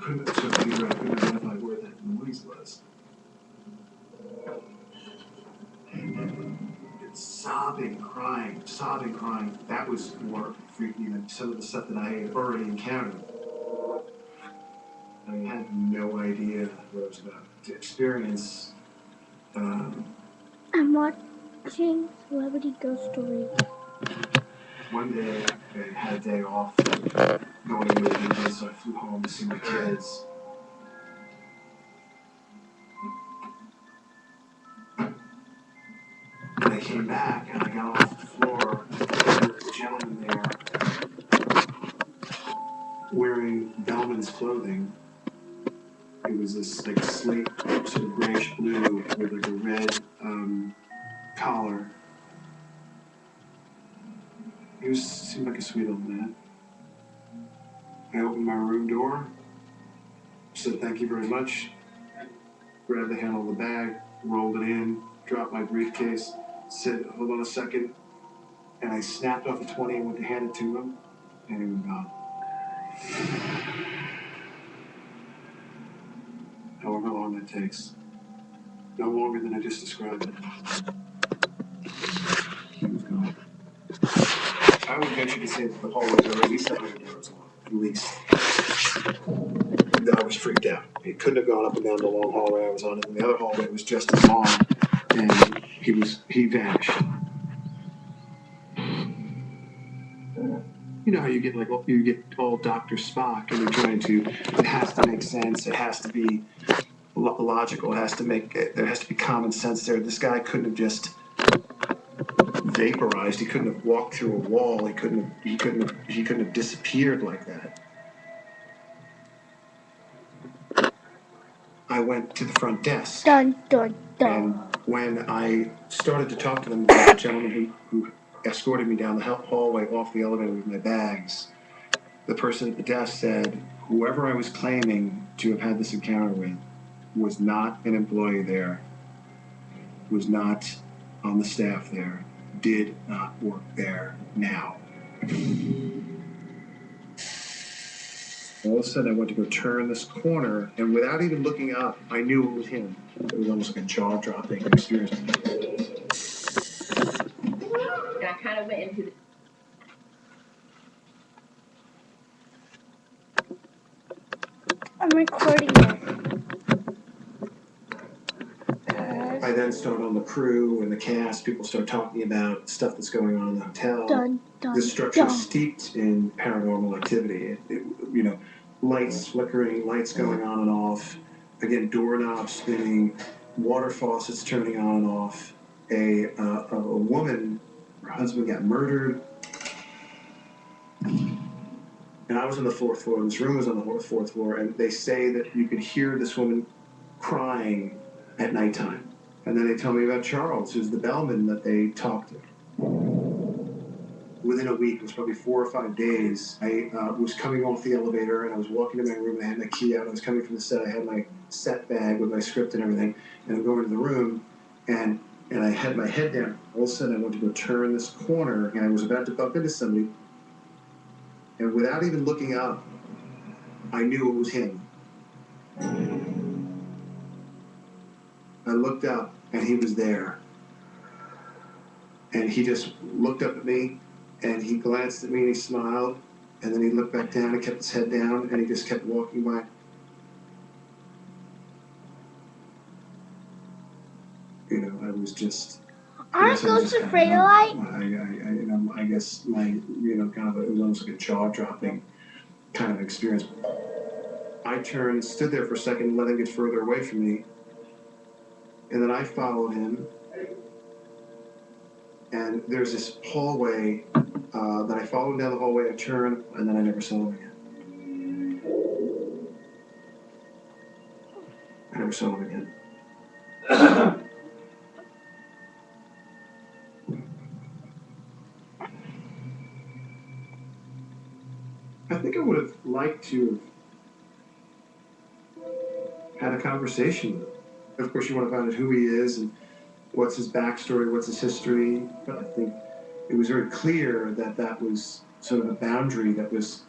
couldn't identify where that noise was. It's sobbing, crying. That was more freaky than some of the stuff that I had already encountered. I had no idea what I was about to experience. I'm watching Celebrity Ghost Stories. One day, I had a day off going to the so I flew home to see my kids. And I came back and I got off the floor. There was a gentleman there wearing Bellman's clothing. It was this like slate, sort of grayish blue with like a red collar. He seemed like a sweet old man. I opened my room door, said thank you very much, grabbed the handle of the bag, rolled it in, dropped my briefcase, said hold on a second, and I snapped off the 20 and went to hand it to him, and he was gone. However long that takes. No longer than I just described it. He was gone. I would venture to say that the hallways are at least 100 yards long. At least. I was freaked out. It couldn't have gone up and down the long hallway I was on, and the other hallway was just as long, and he vanished. You know how you get all Dr. Spock, and you're trying to, it has to make sense, it has to be logical, there has to be common sense there. This guy couldn't have just vaporized, he couldn't have walked through a wall, he couldn't have disappeared like that. I went to the front desk. Dun, dun, dun. And when I started to talk to them about the gentleman who escorted me down the hallway off the elevator with my bags, the person at the desk said, whoever I was claiming to have had this encounter with was not an employee there, was not on the staff there, did not work there now. All of a sudden, I went to go turn this corner, and without even looking up, I knew it was him. It was almost like a jaw-dropping experience. And I kind of went into the... I'm recording this. I then start on the crew and the cast. People start talking about stuff that's going on in the hotel. Dun, dun, The structure dun. is steeped in paranormal activity. Lights flickering, lights going on and off. Again, doorknobs spinning, water faucets turning on and off. A woman, her husband got murdered. And I was on the 4th floor, and this room was on the 4th floor, and they say that you could hear this woman crying at nighttime. And then they tell me about Charles, who's the bellman that they talked to. Within a week, it was probably 4 or 5 days, I was coming off the elevator, and I was walking to my room, and I had my key out. I was coming from the set. I had my set bag with my script and everything, and I'm going to the room, and I had my head down. All of a sudden, I went to go turn this corner, and I was about to bump into somebody, and without even looking up, I knew it was him. I looked up, and he was there. And he just looked up at me, and he glanced at me, and he smiled, and then he looked back down and kept his head down, and he just kept walking by. You know, I was just... Aren't ghosts afraid of light? I guess my, it was almost like a jaw-dropping kind of experience. I turned, stood there for a second, let him get further away from me, and then I followed him. And there's this hallway that I followed him down the hallway. I turned, and then I never saw him again. I never saw him again. I think I would have liked to have had a conversation with him. Of course, you want to find out who he is and what's his backstory, what's his history, but I think it was very clear that that was sort of a boundary that was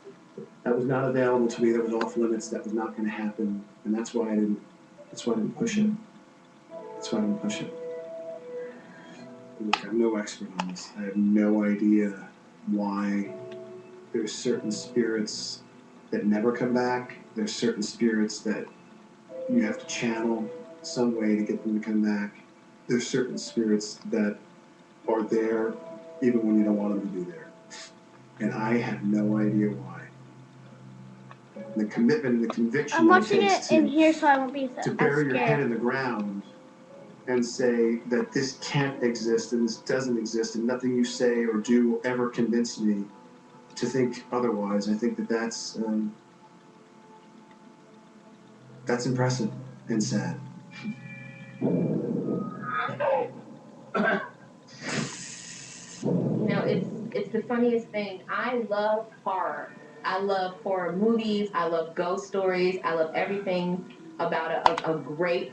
That was not available to me. That was off limits. That was not going to happen, and that's why I didn't. That's why I didn't push it. That's why I didn't push it. Look, I'm no expert on this. I have no idea why there's certain spirits that never come back. There's certain spirits that you have to channel some way to get them to come back. There's certain spirits that are there even when you don't want them to be there. And I have no idea why. The commitment and the conviction I'm it watching takes it in here so I won't be to as bury your head scared. in the ground and say that this can't exist and this doesn't exist and nothing you say or do will ever convince me to think otherwise. I think that that's impressive and sad. You know, it's the funniest thing. I love horror. I love horror movies. I love ghost stories. I love everything about a great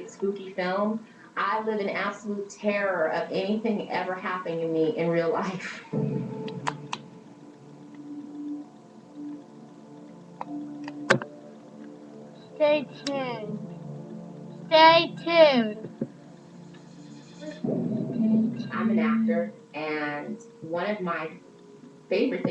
spooky film. I live in absolute terror of anything ever happening to me in real life. Stay tuned. Stay tuned. I'm an actor, and one of my favorite things